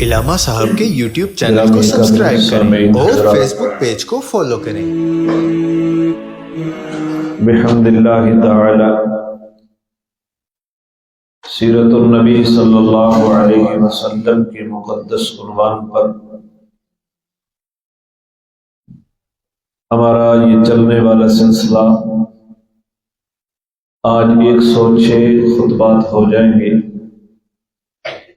علامہ صاحب کے YouTube channel کو سبسکرائب کریں اور فیس بک پیج کو فالو کریں۔ بحمد اللہ تعالی سیرت النبی صلی اللہ علیہ وسلم کے مقدس عنوان پر ہمارا یہ چلنے والا سلسلہ آج 106 خطبات ہو جائیں گے۔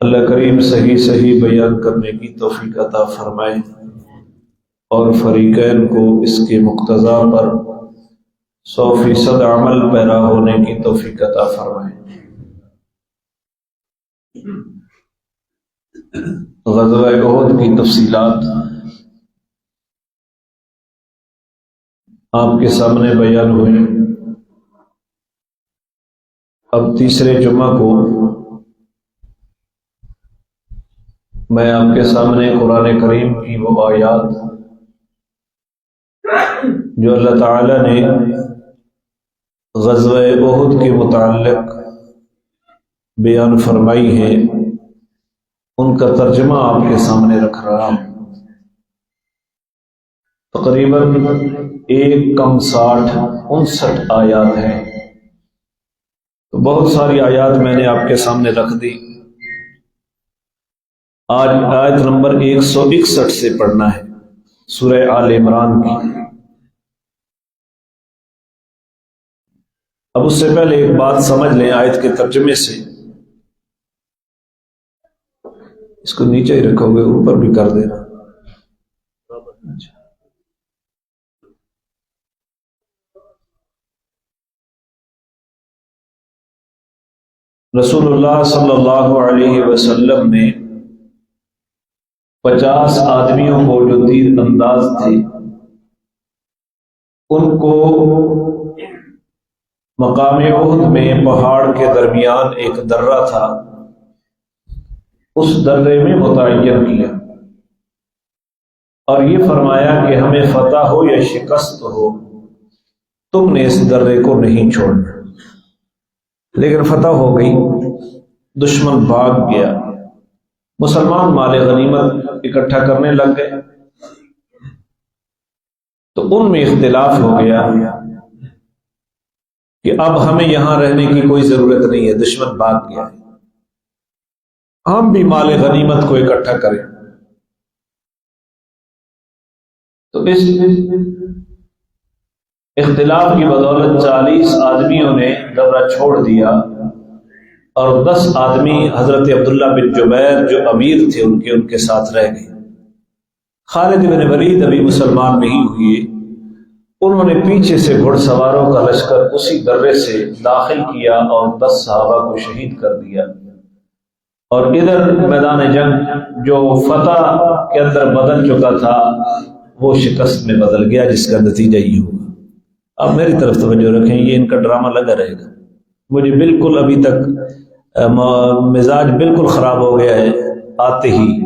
اللہ کریم صحیح بیان کرنے کی توفیق عطا فرمائے اور فریقین کو اس کے مقتضا پر 100% عمل پیرا ہونے کی توفیق عطا فرمائے۔ غزوہ احد کی تفصیلات آپ کے سامنے بیان ہوئی۔ اب تیسرے جمعہ کو میں آپ کے سامنے قرآن کریم کی وہ آیات جو اللہ تعالی نے غزوہ احد کے متعلق بیان فرمائی ہے ان کا ترجمہ آپ کے سامنے رکھ رہا ہوں۔ تقریباً 1:60-59 آیات ہیں، تو بہت ساری آیات میں نے آپ کے سامنے رکھ دی۔ آج آیت نمبر 161 سے پڑھنا ہے، سورہ آل عمران کی۔ اب اس سے پہلے ایک بات سمجھ لیں آیت کے ترجمے سے۔ اس کو نیچے ہی رکھو گے، اوپر بھی کر دینا۔ رسول اللہ صلی اللہ علیہ وسلم نے 50 آدمیوں کو جو تیر انداز تھے ان کو مقام احد میں پہاڑ کے درمیان ایک درہ تھا، اس درے میں متعین کیا اور یہ فرمایا کہ ہمیں فتح ہو یا شکست ہو تم نے اس درے کو نہیں چھوڑنا۔ لیکن فتح ہو گئی، دشمن بھاگ گیا، مسلمان مال غنیمت اکٹھا کرنے لگ گئے، تو ان میں اختلاف ہو گیا کہ اب ہمیں یہاں رہنے کی کوئی ضرورت نہیں ہے، دشمن بھاگ گیا ہے، ہم بھی مال غنیمت کو اکٹھا کریں۔ تو اس اختلاف کی بدولت 40 آدمیوں نے درہ چھوڑ دیا اور 10 آدمی حضرت عبداللہ بن جبیر جو امیر تھے ان کے ساتھ رہ گئے۔ خالد بن ولید ابھی مسلمان نہیں ہوئے، انہوں نے پیچھے سے گھڑ سواروں کا لشکر اسی درے سے داخل کیا اور 10 صحابہ کو شہید کر دیا، اور ادھر میدان جنگ جو فتح کے اندر بدل چکا تھا وہ شکست میں بدل گیا، جس کا نتیجہ یہ ہوگا۔ اب میری طرف توجہ رکھیں، یہ ان کا ڈرامہ لگا رہے گا۔ مجھے بالکل ابھی تک مزاج بالکل خراب ہو گیا ہے آتے ہی،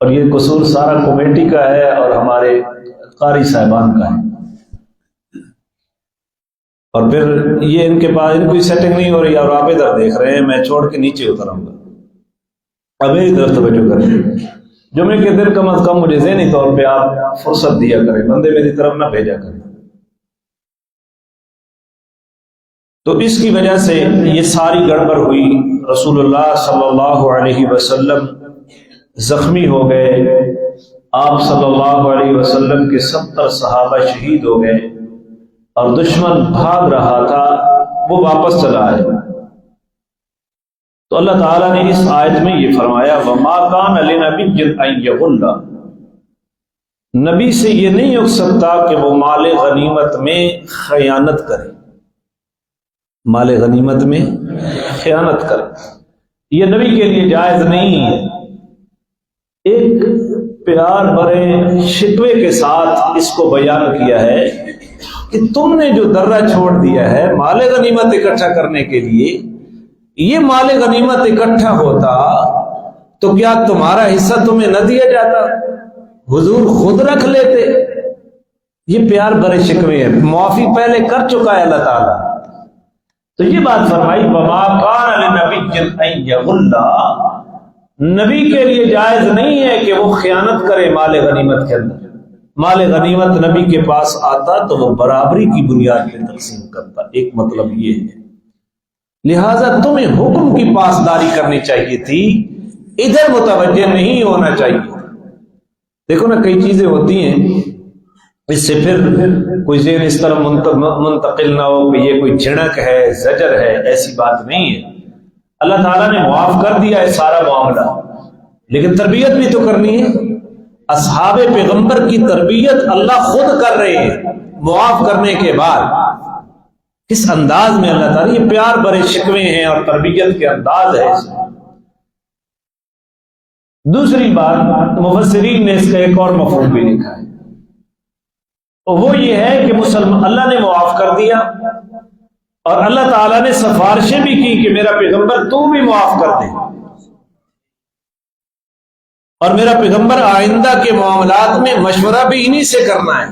اور یہ قصور سارا کمیٹی کا ہے اور ہمارے قاری صاحبان کا ہے، اور پھر یہ ان کے پاس ان کوئی سیٹنگ نہیں ہو رہی اور آپ ادھر دیکھ رہے ہیں، میں چھوڑ کے نیچے اتروں گا۔ اب میری طرف توجہ کریں، جمعے کے دن کم از کم مجھے ذہنی طور پہ آپ فرصت دیا کریں، بندے میری طرف نہ بھیجا کریں۔ تو اس کی وجہ سے یہ ساری گڑبڑ ہوئی، رسول اللہ صلی اللہ علیہ وسلم زخمی ہو گئے، آپ صلی اللہ علیہ وسلم کے 70 صحابہ شہید ہو گئے، اور دشمن بھاگ رہا تھا وہ واپس چلا آئے۔ تو اللہ تعالیٰ نے اس آیت میں یہ فرمایا وَمَا كَانَ لِنَبِيٍّ أَن يَغُلَّ، نبی سے یہ نہیں ہو سکتا کہ وہ مال غنیمت میں خیانت کرے، مال غنیمت میں خیانت کرے، یہ نبی کے لیے جائز نہیں ہے۔ ایک پیار بھرے شکوے کے ساتھ اس کو بیان کیا ہے کہ تم نے جو درہ چھوڑ دیا ہے مال غنیمت اکٹھا کرنے کے لیے، یہ مال غنیمت اکٹھا ہوتا تو کیا تمہارا حصہ تمہیں نہ دیا جاتا؟ حضور خود رکھ لیتے۔ یہ پیار بھرے شکوے ہیں، معافی پہلے کر چکا ہے اللہ تعالیٰ۔ تو یہ بات فرمائی وَمَا كَانَ لِنَبِيٍّ أَن يَغُلَّ، نبی کے لیے جائز نہیں ہے کہ وہ خیانت کرے مال غنیمت کے اندر. مال غنیمت نبی کے پاس آتا تو وہ برابری کی بنیاد پہ تقسیم کرتا. ایک مطلب یہ ہے. لہذا تمہیں حکم کی پاسداری کرنی چاہیے تھی, ادھر متوجہ نہیں ہونا چاہیے. دیکھو نا کئی چیزیں ہوتی ہیں اس سے پھر کوئی ذہن اس طرح منتقل نہ ہو کہ یہ کوئی جھڑک ہے, زجر ہے. ایسی بات نہیں ہے. اللہ تعالیٰ نے معاف کر دیا ہے سارا معاملہ, لیکن تربیت بھی تو کرنی ہے. اصحاب پیغمبر کی تربیت اللہ خود کر رہے ہیں. معاف کرنے کے بعد کس انداز میں اللہ تعالیٰ, یہ پیار برے شکوے ہیں اور تربیت کے انداز ہے. دوسری بات, مفسرین نے اس کا ایک اور مفہوم بھی لکھا ہے, وہ یہ ہے کہ مسلمان اللہ نے معاف کر دیا اور اللہ تعالیٰ نے سفارشیں بھی کی کہ میرا پیغمبر تو بھی معاف کر دے, اور میرا پیغمبر آئندہ کے معاملات میں مشورہ بھی انہی سے کرنا ہے.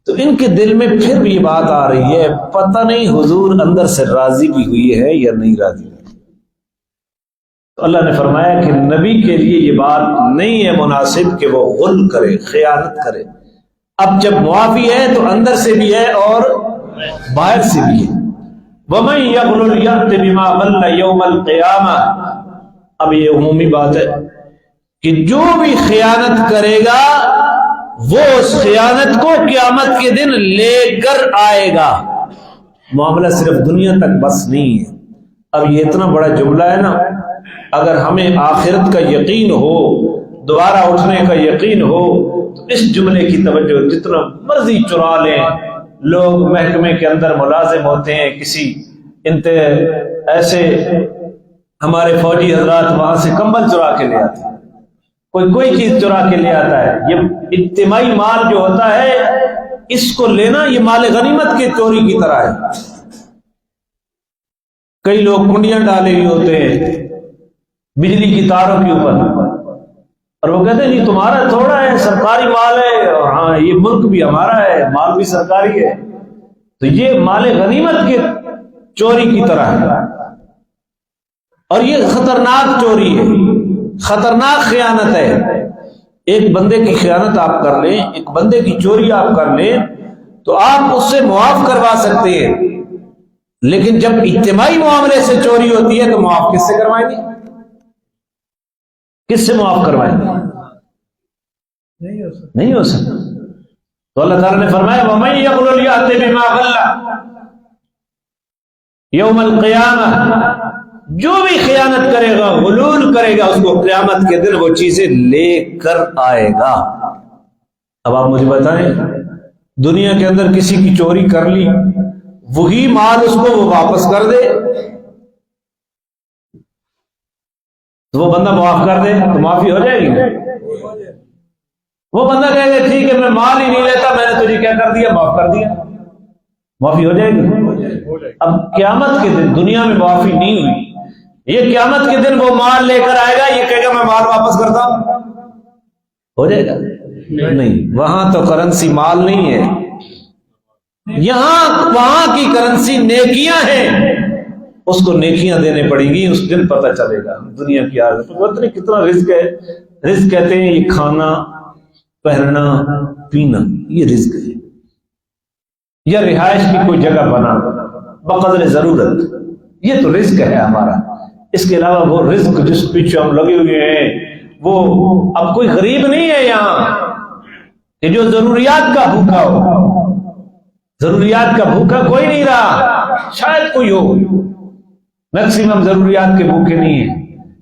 تو ان کے دل میں پھر بھی یہ بات آ رہی ہے, پتہ نہیں حضور اندر سے راضی بھی ہوئی ہے یا نہیں راضی. تو اللہ نے فرمایا کہ نبی کے لیے یہ بات نہیں ہے مناسب کہ وہ غل کرے, خیانت کرے. اب جب معافی ہے تو اندر سے بھی ہے اور باہر سے بھی ہے. وَمَن يَغْلُلْ يَأْتِ بِمَا غَلَّ يَوْمَ الْقِيَامَةِ. اب یہ عمومی بات ہے کہ جو بھی خیانت کرے گا وہ اس خیانت کو قیامت کے دن لے کر آئے گا. معاملہ صرف دنیا تک بس نہیں ہے. اب یہ اتنا بڑا جملہ ہے نا, اگر ہمیں آخرت کا یقین ہو, دوبارہ اٹھنے کا یقین ہو, تو اس جملے کی توجہ جتنا مرضی چرا لیں. لوگ محکمے کے اندر ملازم ہوتے ہیں, کسی ایسے ہمارے فوجی حضرات وہاں سے کمبل چرا کے لے آتے ہیں, کوئی چیز چرا کے لے آتا ہے. یہ اجتماعی مال جو ہوتا ہے اس کو لینا یہ مال غنیمت کے چوری کی طرح ہے. کئی لوگ کنڈیاں ڈالے ہوئے ہوتے ہیں بجلی کی تاروں کے اوپر, اور وہ کہتے ہیں جی تمہارا تھوڑا ہے, سرکاری مال ہے, اور ہاں یہ ملک بھی ہمارا ہے, مال بھی سرکاری ہے. تو یہ مال غنیمت کے چوری کی طرح ہے, اور یہ خطرناک چوری ہے, خطرناک خیانت ہے. ایک بندے کی خیانت آپ کر لیں, ایک بندے کی چوری آپ کر لیں تو آپ اس سے معاف کروا سکتے ہیں, لیکن جب اجتماعی معاملے سے چوری ہوتی ہے تو معاف کس سے کروائیں گے, کس سے معاف کروائیں گے؟ نہیں ہو سکتا. تو اللہ تعالیٰ نے فرمایا وَمَن يَغْلُلْ يَأْتِ بِمَا غَلَّ يَوْمَ الْقِيَامَةِ. جو بھی خیانت کرے گا, غلول کرے گا, اس کو قیامت کے دن وہ چیزیں لے کر آئے گا. اب آپ مجھے بتائیں, دنیا کے اندر کسی کی چوری کر لی, وہی مال اس کو وہ واپس کر دے تو وہ بندہ معاف کر دے تو معافی ہو جائے گی. وہ بندہ کہے گا ٹھیک ہے میں مال ہی نہیں لیتا, میں نے تجھے کیا کر دیا, معاف کر دیا, معافی ہو جائے گی. اب قیامت کے دن دنیا میں معافی نہیں ہوئی, یہ قیامت کے دن وہ مال لے کر آئے گا, یہ کہے گا میں مال واپس کرتا ہوں, ہو جائے گا؟ نہیں. وہاں تو کرنسی مال نہیں ہے, یہاں وہاں کی کرنسی نیکیاں ہیں, اس کو نیکیاں دینے پڑیں گی, اس دن پتہ چلے گا. دنیا کی حالت پتہ نہیں کتنا رزق ہے. رزق کہتے ہیں یہ کھانا پہننا پینا, یہ رزق ہے, یا رہائش کی کوئی جگہ بنانا بقدر ضرورت, یہ تو رزق ہے ہمارا. اس کے علاوہ وہ رزق جس پیچھے ہم لگے ہوئے ہیں وہ اب کوئی غریب نہیں ہے یہاں کہ جو ضروریات کا بھوکا ہو. ضروریات کا بھوکا کوئی نہیں رہا, شاید کوئی ہو, میکسیمم ضروریات کے بھوکے نہیں ہیں,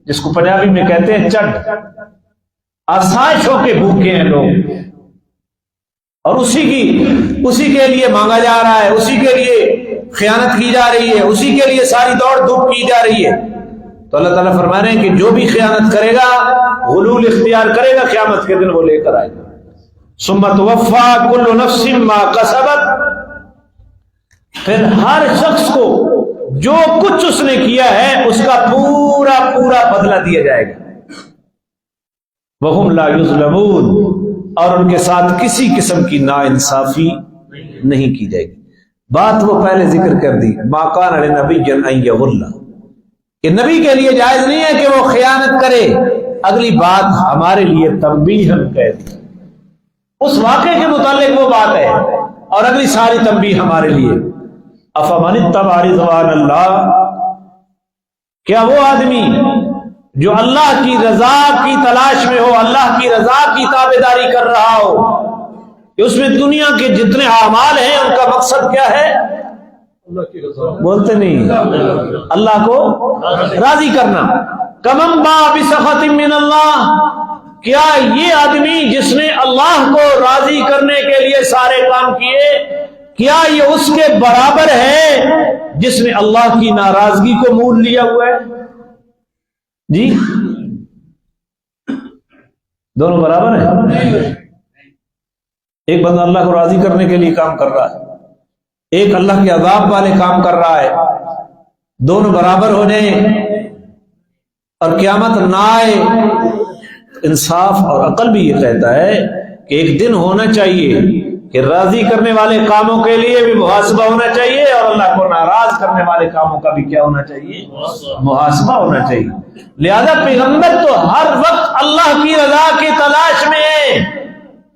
جس کو پنجابی میں کہتے ہیں چٹ, آسائشوں کے بھوکے ہیں لوگ, اور اسی کے لیے مانگا جا رہا ہے, اسی کے لیے خیانت کی جا رہی ہے, اسی کے لیے ساری دوڑ دھوپ کی جا رہی ہے. تو اللہ تعالیٰ فرما رہے ہیں کہ جو بھی خیانت کرے گا, غلول اختیار کرے گا, قیامت کے دن وہ لے کر آئے گا. ثم توفی کل نفس ما کسبت. پھر ہر شخص کو جو کچھ اس نے کیا ہے اس کا پورا بدلہ دیا جائے گا. وَهُمْ لَا يُظْلَمُونَ. اور ان کے ساتھ کسی قسم کی ناانصافی نہیں کی جائے گی. بات وہ پہلے ذکر کر دی, مَا كَانَ لِنَبِيٍّ أَن يَغُلَّ. کہ نبی کے لیے جائز نہیں ہے کہ وہ خیانت کرے. اگلی بات ہمارے لیے تنبیہ ہم کہتے ہیں، اس واقعے کے متعلق وہ بات ہے، اور اگلی ساری تنبیہ ہمارے لیے. افمن اتبع رضوان اللہ، کیا وہ آدمی جو اللہ کی رضا کی تلاش میں ہو، اللہ کی رضا کی تابعداری کر رہا ہو، کہ اس میں دنیا کے جتنے اعمال ہیں ان کا مقصد کیا ہے؟ بولتے نہیں، اللہ کو راضی کرنا. کمن باء بسخط من اللہ، کیا یہ آدمی جس نے اللہ کو راضی کرنے کے لیے سارے کام کیے، کیا یہ اس کے برابر ہے جس نے اللہ کی ناراضگی کو مول لیا ہوا ہے؟ جی دونوں برابر ہیں؟ ایک بندہ اللہ کو راضی کرنے کے لیے کام کر رہا ہے، ایک اللہ کے عذاب والے کام کر رہا ہے. دونوں برابر ہو جائیں اور قیامت نہ آئے. انصاف اور عقل بھی یہ کہتا ہے کہ ایک دن ہونا چاہیے کہ راضی کرنے والے کاموں کے لیے بھی محاسبہ ہونا چاہیے، اور اللہ کو ناراض کرنے والے کاموں کا بھی کیا ہونا چاہیے؟ محاسبہ ہونا چاہیے. لہذا پیغمبر تو ہر وقت اللہ کی رضا کی تلاش میں ہے،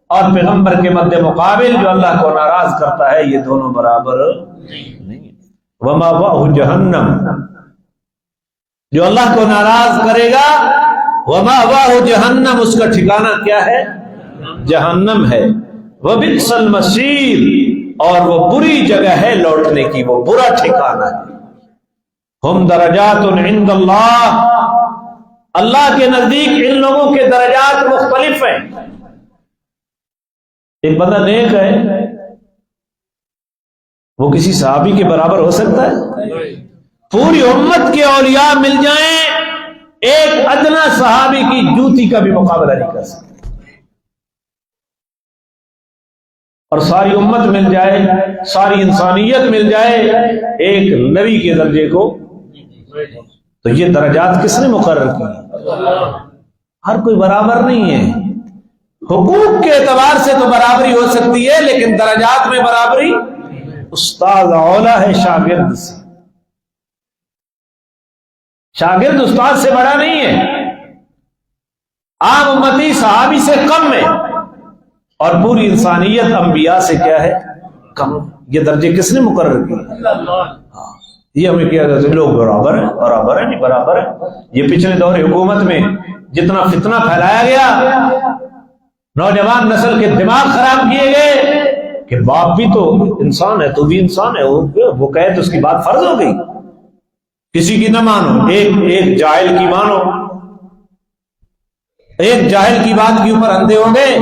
اور پیغمبر کے مد مقابل جو اللہ کو ناراض کرتا ہے، یہ دونوں برابر نہیں. وَمَأْوَاهُ جَهَنَّمُ، جو اللہ کو ناراض کرے گا، وَمَأْوَاهُ جَهَنَّمُ، اس کا ٹھکانہ کیا ہے؟ جہنم ہے. وَبِئْسَ الْمَصِيرُ، اور وہ بری جگہ ہے لوٹنے کی، وہ برا ٹھکانہ ہے. ہم درجات عند اللہ، اللہ کے نزدیک ان لوگوں کے درجات مختلف ہیں. ایک بندہ نیک ہے، وہ کسی صحابی کے برابر ہو سکتا ہے؟ پوری امت کے اولیاء مل جائیں، ایک ادنا صحابی کی جوتی کا بھی مقابلہ نہیں کر سکتے. اور ساری امت مل جائے، ساری انسانیت مل جائے ایک نبی کے درجے کو، تو یہ درجات کس نے مقرر کی؟ ہر کوئی برابر نہیں ہے. حقوق کے اعتبار سے تو برابری ہو سکتی ہے، لیکن درجات میں برابری استاد اولا ہے شاگرد سے. شاگرد استاد سے بڑا نہیں ہے، عام امتی صحابی سے کم ہے، اور پوری انسانیت انبیاء سے کیا ہے؟ کم. یہ درجے کس نے مقرر کیے؟ یہ ہمیں کیا کہتے ہیں لوگ برابر ہیں، برابر ہے نہیں برابر ہے. یہ پچھلے دور حکومت میں جتنا فتنہ پھیلایا گیا، نوجوان نسل کے دماغ خراب کیے گئے کہ باپ بھی تو انسان ہے، تو بھی انسان ہے، وہ کہے تو اس کی بات فرض ہو گئی. کسی کی نہ مانو، ایک جاہل کی مانو. ایک جاہل کی بات کے اوپر اندھے ہو گئے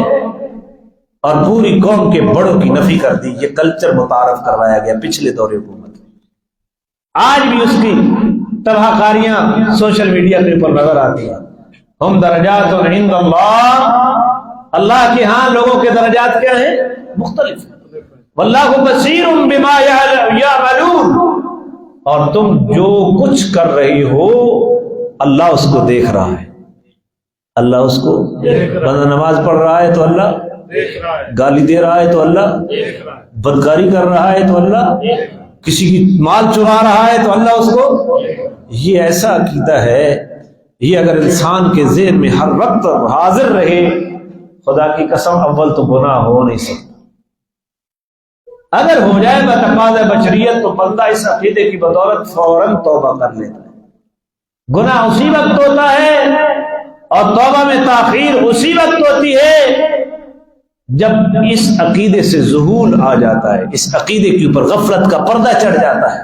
اور پوری قوم کے بڑوں کی نفی کر دی. یہ کلچر متعارف کروایا گیا پچھلے دور حکومت میں. آج بھی اس کی تباہ کاریاں سوشل میڈیا کے اوپر نظر آتی ہیں. ہم درجات عند اللہ، اللہ کے ہاں لوگوں کے درجات کیا ہیں؟ مختلف. واللہ بصیر بما یعملون، اور تم جو کچھ کر رہی ہو اللہ اس کو دیکھ رہا ہے. اللہ اس کو، بندہ نماز پڑھ رہا ہے تو اللہ گالی دے رہا ہے تو اللہ بدکاری کر رہا ہے تو اللہ کسی کی مال چرا رہا ہے تو اللہ اس کو. یہ ایسا عقیدہ ہے، یہ اگر انسان کے ذہن میں ہر وقت حاضر رہے، خدا کی قسم اول تو گناہ ہو نہیں سکتا. اگر ہو جائے بتقاضۂ بشریت تو بندہ اس عقیدے کی بدولت فوراً توبہ کر لیتا ہے. گناہ اسی وقت ہوتا ہے اور توبہ میں تاخیر اسی وقت ہوتی ہے جب اس عقیدے سے ذہول آ جاتا ہے، اس عقیدے کے اوپر غفلت کا پردہ چڑھ جاتا ہے.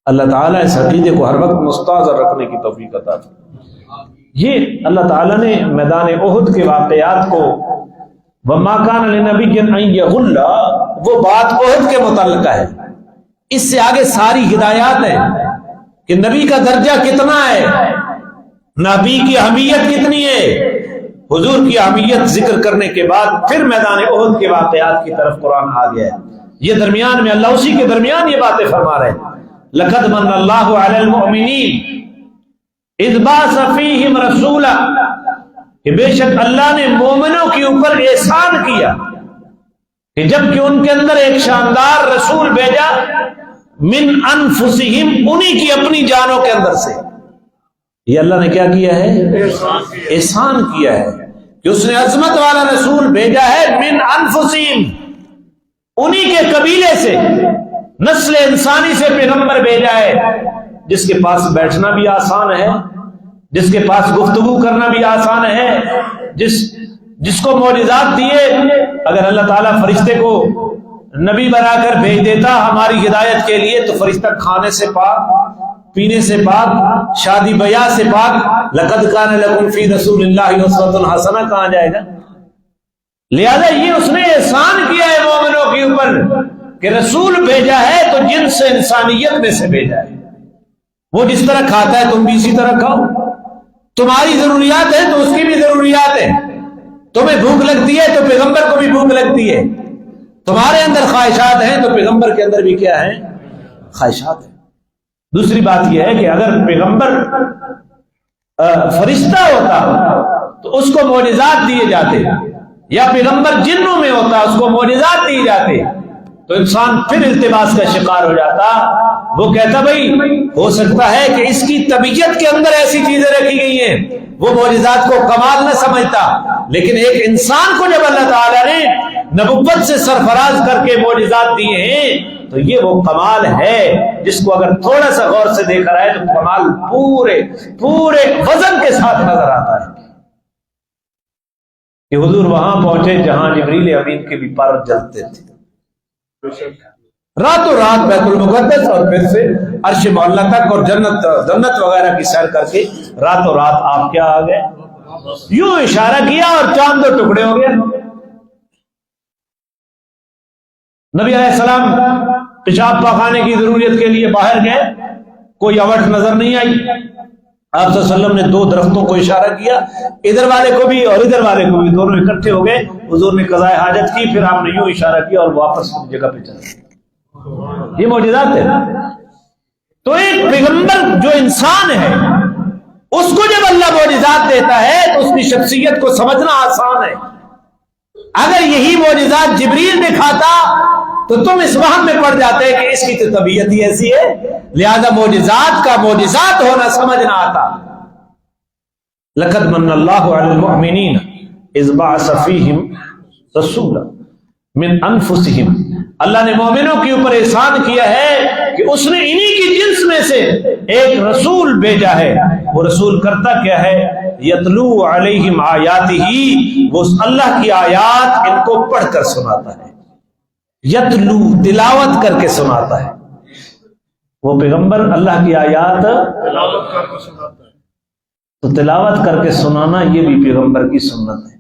اللہ تعالیٰ اس عقیدے کو ہر وقت مستحضر رکھنے کی توفیق عطا فرمائے. یہ اللہ تعالیٰ نے میدان احد کے واقعات کو وَمَا كَانَ لِنَبِيٍّ أَن يَغُلَّ، وہ بات احد کے متعلق ہے. اس سے آگے ساری ہدایات ہیں کہ نبی کا درجہ کتنا ہے، نبی کی اہمیت کتنی ہے. حضور کی اہمیت ذکر کرنے کے بعد پھر میدان احد کے واقعات کی طرف قرآن آ گیا ہے. یہ درمیان میں اللہ اسی کے درمیان یہ باتیں فرما رہے ہیں. لَقَدْ مَنَّ اللَّهُ عَلَى الْمُؤْمِنِينَ إِذْ بَعَثَ فِيهِمْ رَسُولًا، کہ بے شک اللہ نے مومنوں کے اوپر احسان کیا کہ جب کہ ان کے اندر ایک شاندار رسول بھیجا. من انفسہم، انہی کی اپنی جانوں کے اندر سے. یہ اللہ نے کیا کیا ہے؟ احسان کیا ہے کہ اس نے عظمت والا رسول بھیجا ہے من انفسہم، انہی کے قبیلے سے، نسل انسانی سے پیغمبر بھیجا ہے، جس کے پاس بیٹھنا بھی آسان ہے، جس کے پاس گفتگو کرنا بھی آسان ہے، جس کو معجزات دیے. اگر اللہ تعالیٰ فرشتے کو نبی بنا کر بھیج دیتا ہماری ہدایت کے لیے، تو فرشتہ کھانے سے پاک، پینے سے پاک، شادی بیاہ سے پاک. لقد کان لکم فی رسول اللہ اسوۃ حسنہ کہاں جائے گا؟ لہذا یہ اس نے احسان کیا ہے مومنوں کے اوپر کہ رسول بھیجا ہے تو جنس انسانیت میں سے بھیجا ہے. وہ جس طرح کھاتا ہے تم بھی اسی طرح کھاؤ. تمہاری ضروریات ہیں تو اس کی بھی ضروریات ہیں. تمہیں بھوک لگتی ہے تو پیغمبر کو بھی بھوک لگتی ہے. تمہارے اندر خواہشات ہیں تو پیغمبر کے اندر بھی کیا ہیں؟ خواہشات ہیں. دوسری بات یہ ہے کہ اگر پیغمبر فرشتہ ہوتا تو اس کو معجزات دیے جاتے، یا پیغمبر جنوں میں ہوتا اس کو معجزات دیے جاتے، تو انسان پھر التباس کا شکار ہو جاتا. وہ کہتا بھائی ہو سکتا ہے کہ اس کی طبیعت کے اندر ایسی چیزیں رکھی گئی ہیں، وہ معجزات کو کمال نہ سمجھتا. لیکن ایک انسان کو جب اللہ تعالیٰ نے نبوت سے سرفراز کر کے معجزات دیے ہیں تو یہ وہ کمال ہے جس کو اگر تھوڑا سا غور سے دیکھا رہا ہے تو کمال پورے وزن کے ساتھ نظر آتا ہے. کہ حضور وہاں پہنچے جہاں جبریل امین کے بھی پر جلتے تھے، راتوں رات بیت المقدس اور پھر سے عرش معلیٰ تک اور جنت وغیرہ کی سیر کر کے راتوں رات آپ کیا آ گئے. یوں اشارہ کیا اور چاند دو ٹکڑے ہو گئے. نبی علیہ السلام پیشاب پاخانے کی ضرورت کے لیے باہر گئے، کوئی اوٹ نظر نہیں آئی. آپ صلی اللہ علیہ وسلم نے دو درختوں کو اشارہ کیا، ادھر والے کو بھی اور ادھر والے کو بھی، دونوں اکٹھے ہو گئے. حضور نے قضاء حاجت کی، پھر آپ نے یوں اشارہ کیا اور واپس جگہ پہ چلے. یہ معجزات ہے. تو ایک پیغمبر جو انسان ہے اس کو جب اللہ معجزات دیتا ہے تو اس کی شخصیت کو سمجھنا آسان ہے. اگر یہی معجزات جبریل دکھاتا تو تم اس وہم میں پڑ جاتے کہ اس کی تو طبیعت ہی ایسی ہے، لہذا معجزات کا معجزات ہونا سمجھنا آتا. لقد من اللہ علی المؤمنین اذ بعث فیہم رسولا من انفسہم، اللہ نے مومنوں کے اوپر احسان کیا ہے کہ اس نے انہی کی جنس میں سے ایک رسول بھیجا ہے. وہ رسول کرتا کیا ہے؟ یتلو علیہم آیاتہ، وہ اللہ کی آیات ان کو پڑھ کر سناتا ہے. یتلو تلاوت کر کے سناتا ہے. وہ پیغمبر اللہ کی آیات تلاوت کر کے سناتا ہے. تو تلاوت کر کے سنانا یہ بھی پیغمبر کی سنت ہے.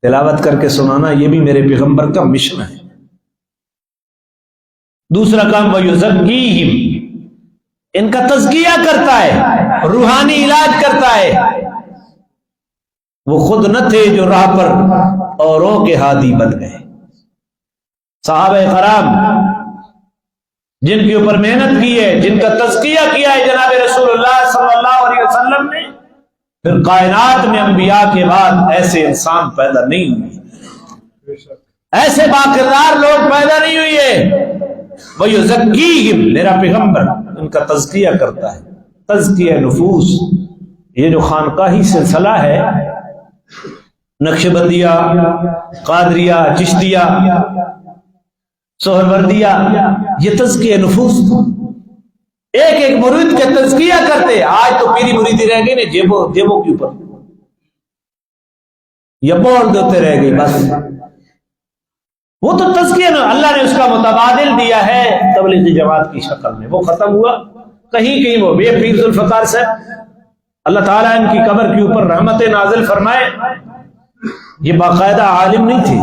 تلاوت کر کے سنانا یہ بھی میرے پیغمبر کا مشن ہے. دوسرا کام وَيُزَكِّيهِمْ، ان کا تزکیہ کرتا ہے، روحانی علاج کرتا ہے. وہ خود نہ تھے جو راہ پر اوروں کے ہادی بن گئے. صحابہ کرام جن کے اوپر محنت کی ہے، جن کا تزکیہ کیا ہے جناب رسول اللہ صلی اللہ علیہ وسلم نے، پھر کائنات میں انبیاء کے بعد ایسے انسان پیدا نہیں ہوئے، ایسے باکردار لوگ پیدا نہیں ہوئے. وَيُزَكِّيهِمْ، میرا پیغمبر ان کا تزکیہ کرتا ہے. تزکیہ نفوس، یہ جو خانقاہی سلسلہ ہے، نقشبندیہ، قادریہ، چشتیہ، سہروردیہ، یہ تزکیہ نفوس ایک ایک مرید کے تزکیہ کرتے. آج تو پیری مریدی رہ گئی نا جیبوں کے اوپر، یہ بول دیتے رہ گئی بس. وہ تو تزکیہ نا اللہ نے اس کا متبادل دیا ہے تبلیغی جماعت کی شکل میں. وہ ختم ہوا کہیں وہ بے پیر ذوالفقار صاحب، اللہ تعالیٰ ان کی قبر کے اوپر رحمت نازل فرمائے. یہ باقاعدہ عالم نہیں تھے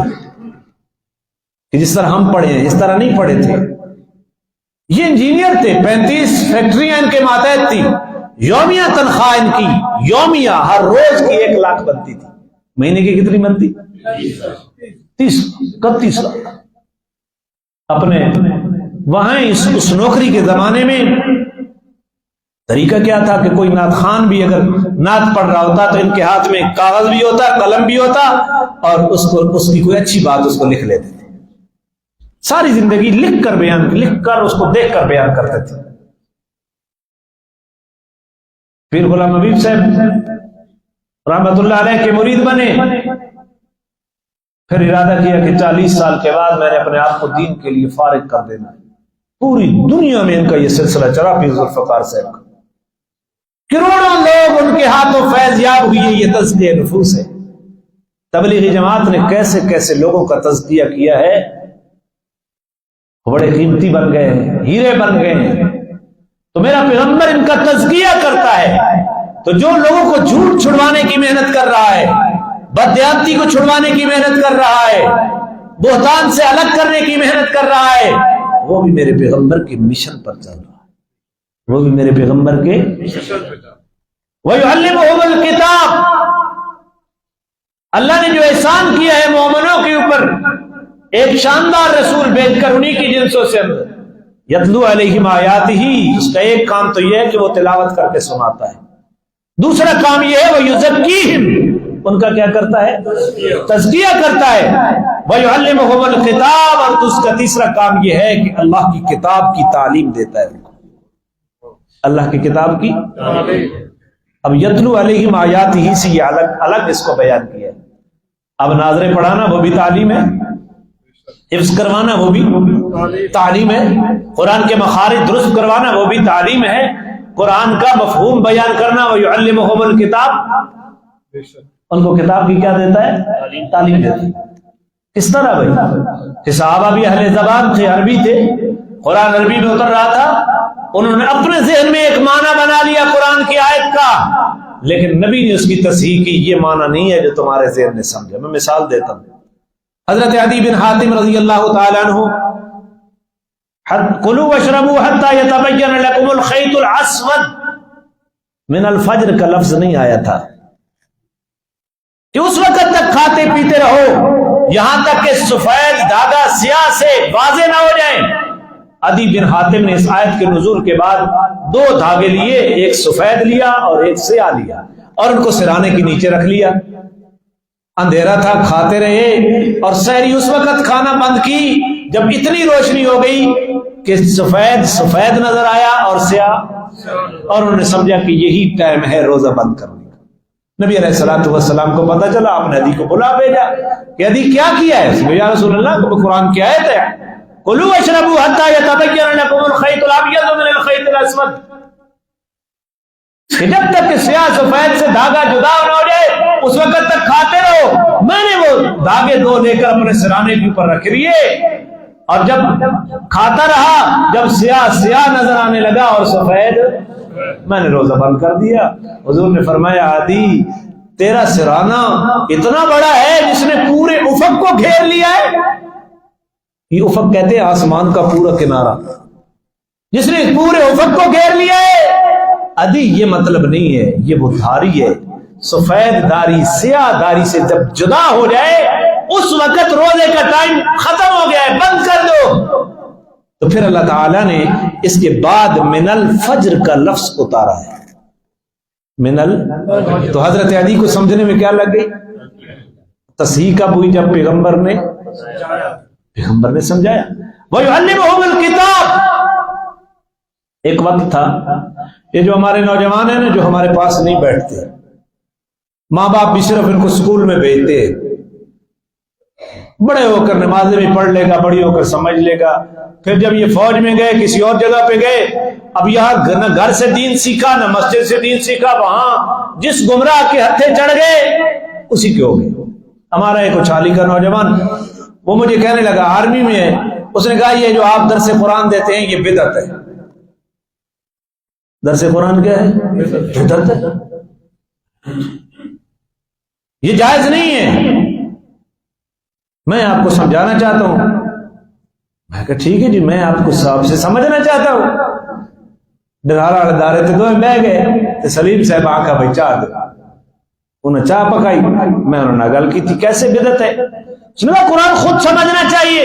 کہ جس طرح ہم پڑھے ہیں، اس طرح نہیں پڑھے تھے. یہ انجینئر تھے. 35 فیکٹریاں ان کے ماتحت تھی. یومیہ تنخواہ ان کی، یومیہ ہر روز کی 1 لاکھ بنتی تھی. مہینے کی کتنی بنتی؟ 31 لاکھ. اپنے وہاں اس نوکری کے زمانے میں طریقہ کیا تھا کہ کوئی نعت خان بھی اگر نعت پڑھ رہا ہوتا تو ان کے ہاتھ میں کاغذ بھی ہوتا، قلم بھی ہوتا، اور اس کی کوئی اچھی بات اس کو لکھ لیتے تھے. ساری زندگی لکھ کر اس کو دیکھ کر بیان کرتے تھے. پھر غلام حبیب صاحب رحمت اللہ علیہ کے مرید بنے. پھر ارادہ کیا کہ 40 سال کے بعد میں نے اپنے آپ کو دین کے لیے فارغ کر دینا. پوری دنیا میں ان کا یہ سلسلہ چلا. پیر ذوالفقار صاحب کا کروڑوں لوگ ان کے ہاتھوں فیض یاب ہوئے. یہ تزکیہ نفوس ہے. تبلیغی جماعت نے کیسے کیسے لوگوں کا تزکیہ کیا ہے. بڑے قیمتی بن گئے ہیں, ہیرے بن گئے ہیں. تو میرا پیغمبر ان کا تزکیہ کرتا ہے. تو جو لوگوں کو جھوٹ چھڑوانے کی محنت کر رہا ہے, بددیانتی کو چھڑوانے کی محنت کر رہا ہے, بہتان سے الگ کرنے کی محنت کر رہا ہے, وہ بھی میرے پیغمبر کے مشن پر چل رہا ہے. وہ بھی میرے پیغمبر کے وَيُعَلِّمُهُمُ الْكِتَابَ. اللہ نے جو احسان کیا ہے مومنوں کے اوپر, ایک شاندار رسول بھیج کر انہی کی جنسوں سے یتلو علیہم آیاتہ. اس کا ایک کام تو یہ ہے کہ وہ تلاوت کر کے سناتا ہے. دوسرا کام یہ ہے وَيُزَكِّيهِمْ, ان کا کیا کرتا ہے, تزکیہ کرتا ہے. وَيُعَلِّمُهُمُ الْكِتَابَ, اور اس کا تیسرا کام یہ ہے کہ اللہ کی کتاب کی تعلیم دیتا ہے ان کو. اللہ کی کتاب کی. اب یتلو علیہم آیاتہ سے یہ الگ اس کو بیان کیا ہے. اب ناظریں پڑھانا وہ بھی تعلیم ہے, حفظ کروانا وہ بھی تعلیم ہے, قرآن کے مخارج درست کروانا وہ بھی تعلیم ہے, قرآن کا مفہوم بیان کرنا. وَيُعَلِّمُهُمُ الْكِتَابَ, ان کو کتاب کی کیا دیتا ہے, تعلیم دیتا ہے. کس طرح بھائی؟ صحابہ بھی اہل زبان تھے, عربی تھے, قرآن عربی میں اتر رہا تھا. انہوں نے اپنے ذہن میں ایک معنی بنا لیا قرآن کی آیت کا, لیکن نبی نے اس کی تصحیح کی. یہ معنی نہیں ہے جو تمہارے ذہن نے سمجھا. میں مثال دیتا ہوں. حضرت عدی بن حاتم رضی اللہ تعالیٰ عنہ, کلوا واشربوا حتی یتبین لکم الخیط الاسود من الفجر کا لفظ نہیں آیا تھا کہ اس وقت تک کھاتے پیتے رہو یہاں تک کہ سفید دھاگا سیاہ سے واضح نہ ہو جائیں. عدی بن حاتم نے اس آیت کے نزول کے بعد 2 دھاگے لیے, ایک سفید لیا اور ایک سیاہ لیا, اور ان کو سرانے کے نیچے رکھ لیا. اندھیرا تھا, کھاتے رہے, اور سحری اس وقت کھانا بند کی جب اتنی روشنی ہو گئی کہ سفید نظر آیا اور سیاہ, اور انہوں نے سمجھا کہ یہی ٹائم ہے روزہ بند کرنے کا. نبی علیہ الصلوۃ والسلام کو پتہ چلا, آپ نے عدی کو بلا بھیجا کہ عدی کیا کیا ہے؟ یا رسول اللہ, کو قرآن کی آیت ہے کلوا واشربوا حتی یتبین لکم الخیط الابیض من الخیط الاسود, کہ جب تک کہ سیاہ سفید سے دھاگا جدا نہ ہو جائے اس وقت تک کھاتے رہو. میں نے وہ دھاگے 2 لے کر اپنے سرانے کے اوپر رکھ لیے, اور جب کھاتا رہا, جب سیاہ نظر آنے لگا اور سفید, میں نے روزہ بند کر دیا. حضور نے فرمایا عدی تیرا سرانہ اتنا بڑا ہے جس نے پورے افق کو گھیر لیا ہے. یہ افق کہتے ہیں آسمان کا پورا کنارہ, جس نے پورے افق کو گھیر لیا ہے. عدی یہ مطلب نہیں ہے, یہ وہ دھاری ہے. سفید داری سیاہ داری سے جب جدا ہو جائے اس وقت روزے کا ٹائم ختم ہو گیا ہے, بند کر دو. تو پھر اللہ تعالیٰ نے اس کے بعد من الفجر کا لفظ اتارا ہے. تو حضرت علی کو سمجھنے میں کیا لگ گئی؟ تصحیح کب ہوئی؟ جب پیغمبر نے سمجھایا. وَيُعَلِّمُهُمُ الْكِتَابَ. ایک وقت تھا, یہ جو ہمارے نوجوان ہیں نا, جو ہمارے پاس نہیں بیٹھتے, ماں باپ بھی صرف ان کو اسکول میں بھیجتے, بڑے ہو کر نمازیں بھی پڑھ لے گا, بڑی ہو کر سمجھ لے گا. پھر جب یہ فوج میں گئے, کسی اور جگہ پہ گئے, اب یہاں نہ گھر سے دین سیکھا نہ مسجد سے دین سیکھا, وہاں جس گمراہ کے ہتھے چڑھ گئے اسی کے ہو گئے. ہمارا ایک اچھالی کا نوجوان, وہ مجھے کہنے لگا, آرمی میں ہے, اس نے کہا یہ جو آپ درس قرآن دیتے ہیں یہ بدعت ہے. درس قرآن کیا ہے؟ بدعت ہے, یہ جائز نہیں ہے. میں آپ کو سمجھانا چاہتا ہوں. میں کہا ٹھیک ہے جی, میں آپ کو صاحب سے سمجھنا چاہتا ہوں. ڈرارا ڈارے تو دو بہ گئے تو سلیم صاحب آ کا بھائی چاہ دو. انہیں چاہ پکائی, میں انہوں نے گل کی تھی کیسے بدعت ہے. اس نے کہا قرآن خود سمجھنا چاہیے.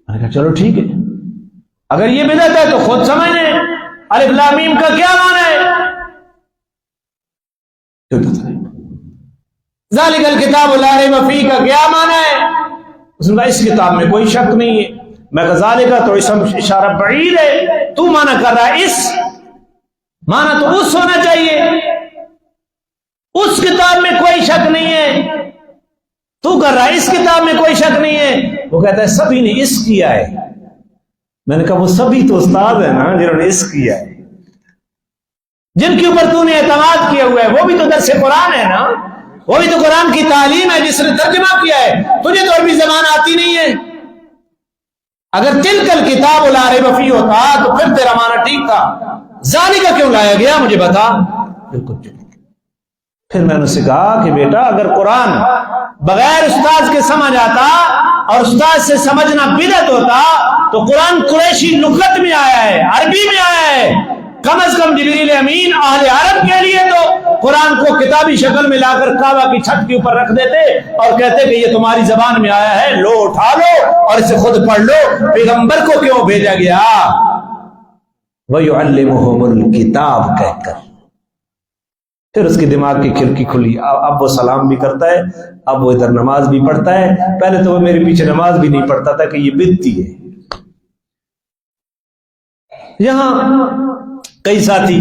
میں نے کہا چلو ٹھیک ہے, اگر یہ بدعت ہے تو خود سمجھ لیں. الف لام میم کا کیا معنی ہے؟ ذالک الکتاب لا ریب فیہ کا کیا معنی ہے؟ اس نے کہا اس کتاب میں کوئی شک نہیں ہے. میں غزالے کا تو اسم اشارہ بعید ہے، تو مانا کر رہا ہے اس، مانا تو اس ہونا چاہیے، اس کتاب میں کوئی شک نہیں ہے، تو کر رہا ہے اس کتاب میں کوئی شک نہیں ہے. وہ کہتا ہے سبھی نے اس کیا ہے. میں نے کہا وہ سبھی تو استاد ہے نا جنہوں نے اس کیا ہے، جن کے اوپر تو نے اعتماد کیا ہوا ہے وہ بھی تو درس قرآن ہے نا، وہ بھی تو قرآن کی تعلیم ہے جس نے ترجمہ کیا ہے. تجھے تو عربی زبان آتی نہیں ہے. اگر تلک الکتاب لا ریب فیہ ہوتا تو پھر تیرا معنی ٹھیک تھا. ذالک کیوں لایا گیا مجھے بتا. بالکل چپ. پھر میں نے اسے کہا کہ بیٹا اگر قرآن بغیر استاد کے سمجھ آتا اور استاد سے سمجھنا بدعت ہوتا تو قرآن قریشی لغت میں آیا ہے، عربی میں آیا ہے. کم از کم جبریل امین اہل عرب کے لیے تو قرآن کو کتابی شکل میں لا کر کعبہ کی چھت کے اوپر رکھ دیتے اور کہتے کہ یہ تمہاری زبان میں آیا ہے، لو اٹھا لو اور اسے خود پڑھ لو. پیغمبر کو کیوں بھیجا گیا؟ وَيُعَلِّمُهُمُ الْكِتَابَ کہہ کر. پھر اس کی دماغ کی کھڑکی کھلی. اب وہ سلام بھی کرتا ہے، اب وہ ادھر نماز بھی پڑھتا ہے. پہلے تو وہ میرے پیچھے نماز بھی نہیں پڑھتا تھا کہ یہ بدعتی ہے. یہاں کئی ساتھی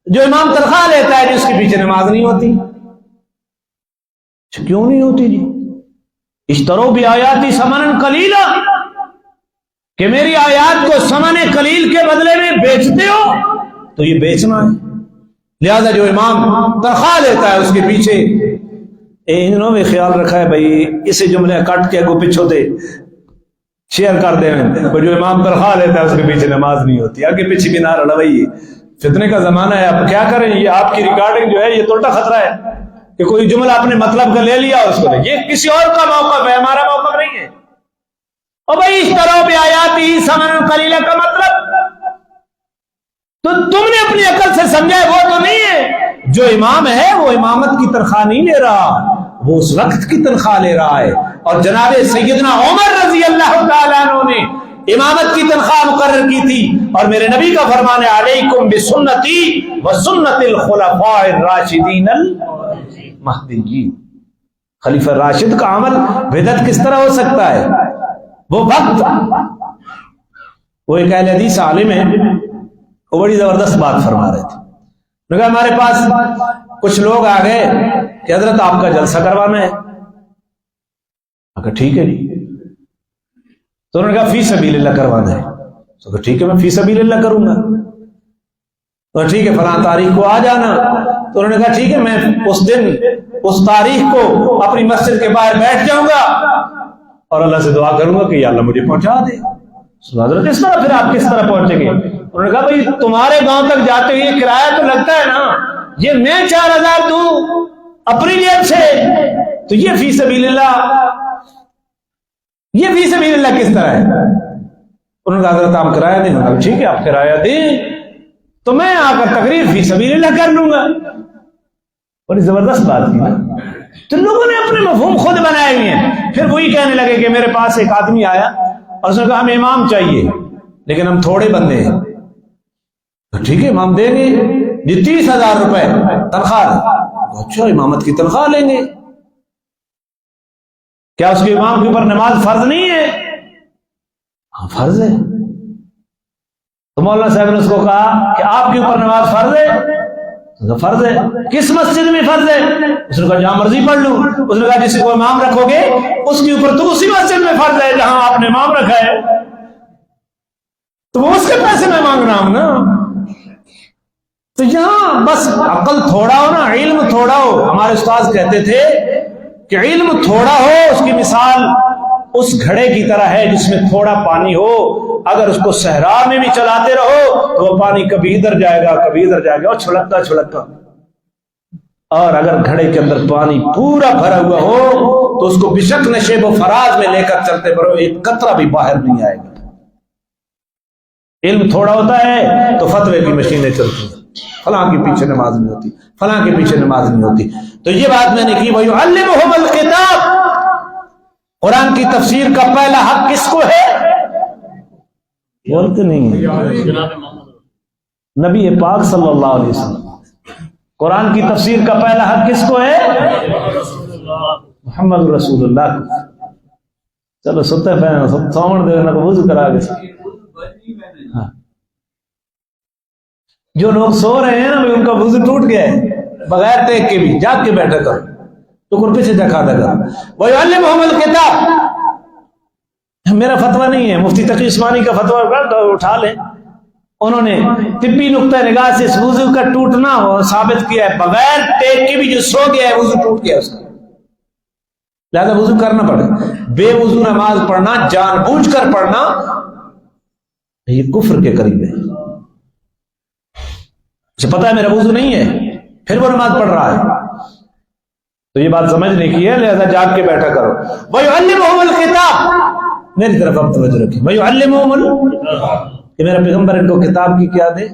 جو امام تنخواہ لیتا ہے جس کے پیچھے نماز نہیں ہوتی. کیوں نہیں ہوتی جی؟ اشترو بھی آیاتی ثمنا قلیلا، کہ میری آیات کو ثمن قلیل کے بدلے میں بیچتے ہو تو یہ بیچنا ہے. لہذا جو امام تنخواہ لیتا ہے اس کے پیچھے انہوں نے خیال رکھا ہے بھائی اسے جملے کٹ کے کو پچھو دے شیئر کر دیں. جو امام تنخواہ لیتا ہے اس کے پیچھے نماز نہیں ہوتی. آگے پیچھے بھی نہ رڑا بھائی فتنے کا زمانہ ہے، اب کیا کریں. یہ آپ کی ریکارڈنگ جو ہے یہ تو الٹا خطرہ ہے کہ کوئی جملہ اپنے مطلب کا لے لیا اس کو نہیں. یہ کسی اور کا موقف ہے، ہمارا موقف نہیں ہے. اور بھائی اس طرح پہ آیاتی ثمنا قلیلا کا مطلب تو تم نے اپنی عقل سے سمجھا ہے، وہ تو نہیں ہے. جو امام ہے وہ امامت کی تنخواہ نہیں لے رہا، وہ اس وقت کی تنخواہ لے رہا ہے. اور جناب سیدنا عمر رضی اللہ تعالیٰ عنہ نے امامت کی تنخواہ مقرر کی تھی اور میرے نبی کا فرمان ہے علیکم بسنتی وسنت الخلفاء الراشدین المہدیین. خلیفہ راشد کا عمل بدعت کس طرح ہو سکتا ہے؟ وہ وقت، وہ ایک اہل حدیث عالم ہے، وہ بڑی زبردست بات فرما رہے تھے. انہوں نے کہا ہمارے پاس کچھ لوگ آ گئے کہ حضرت آپ کا جلسہ کروانا ہے. کہا ٹھیک ہے جی. تو انہوں نے کہا فی سبیل اللہ کروانا ہے. تو کہا ٹھیک ہے میں فی سبیل اللہ کروں گا. تو ٹھیک ہے فلاں تاریخ کو آ جانا. تو انہوں نے کہا ٹھیک ہے میں اس دن اس تاریخ کو اپنی مسجد کے باہر بیٹھ جاؤں گا اور اللہ سے دعا کروں گا کہ یا اللہ مجھے پہنچا دے. حضرت اس طرح پھر آپ کس طرح پہنچیں گے؟ انہوں نے کہا بھائی تمہارے گاؤں تک جاتے ہوئے کرایہ تو لگتا ہے نا، یہ میں 4000 دوں اپنی جیب سے، تو یہ فی سبیل اللہ، یہ فی سبیل اللہ کس طرح ہے؟ انہوں نے کہا حضرت آپ کرایہ نہیں ہوگا. ٹھیک ہے آپ کرایہ دیں تو میں آ کر تقریر فی سبیل اللہ کر لوں گا. بڑی زبردست بات کی نا. تو لوگوں نے اپنے مفہوم خود بنائے ہوئے ہیں. پھر وہی کہنے لگے کہ میرے پاس ایک آدمی آیا اور اس نے کہا ہمیں امام چاہیے لیکن ہم تھوڑے بندے ہیں. ٹھیک ہے امام دیں گے جی 30,000 روپے تنخواہ. اچھا امامت کی تنخواہ لیں گے. کیا اس کے امام کے اوپر نماز فرض نہیں ہے؟ ہاں فرض ہے. تو مولانا صاحب نے اس کو کہا کہ آپ کے اوپر نماز فرض ہے؟ فرض ہے. کس مسجد میں فرض ہے؟ اس نے کہا جہاں مرضی پڑھ لوں. اس نے کہا جس کو امام رکھو گے اس کے اوپر تو اسی مسجد میں فرض ہے جہاں آپ نے امام رکھا ہے، تو وہ اس کے پیسے میں مانگ رہا ہوں نا. تو یہاں بس عقل تھوڑا ہو نا، علم تھوڑا ہو. ہمارے استاد کہتے تھے کہ علم تھوڑا ہو اس کی مثال اس گھڑے کی طرح ہے جس میں تھوڑا پانی ہو. اگر اس کو صحرا میں بھی چلاتے رہو تو وہ پانی کبھی ادھر جائے گا کبھی ادھر جائے گا اور چھلکتا چھلکتا. اور اگر گھڑے کے اندر پانی پورا بھرا ہوا ہو تو اس کو بشک نشیب و فراز میں لے کر چلتے پڑو، ایک قطرہ بھی باہر نہیں آئے گا. علم تھوڑا ہوتا ہے تو فتوے کی مشینیں چلتی ہیں، فلاں کے پیچھے نماز نہیں ہوتی، فلاں کے پیچھے نماز نہیں ہوتی. تو یہ بات میں نے کی وَيُعَلِّمُهُمُ الْكِتَابَ. قرآن کی تفسیر کا پہلا حق کس کو ہے؟ بولتے نہیں نبی پاک صلی اللہ علیہ وسلم. قرآن کی تفسیر کا پہلا حق کس کو ہے؟ محمد رسول اللہ کو چلو ستے پہ سومن دے نہ وضو کرا کے ہاں جو لوگ سو رہے ہیں نا ان کا وضو ٹوٹ گیا ہے بغیر ٹیک کے بھی جاگ کے بیٹھے کرو تو کن پیچھے دکھا دے گا وَيُعَلِّمُهُمُ الْكِتَابَ میرا فتویٰ نہیں ہے مفتی تقی عثمانی کا فتویٰ اٹھا لیں انہوں نے طبی نقطہ نگاہ سے اس وضو کا ٹوٹنا ثابت کیا ہے بغیر ٹیک کے بھی جو سو گیا ہے وضو ٹوٹ گیا اس کا لہذا وضو کرنا پڑے بے وضو نماز پڑھنا جان بوجھ کر پڑھنا یہ کفر کے قریب ہے اسے پتا ہے میرا وضو نہیں ہے پھر وہ نماز پڑھ رہا ہے تو یہ بات سمجھنے کی ہے لہذا جاگ کے بیٹھا کرو وَيُعَلِّمُهُمُ الْكِتَابَ میری طرف اب توجہ رکھیں وَيُعَلِّمُهُمُ کہ میرا پیغمبر ان کو کتاب کی کیا دے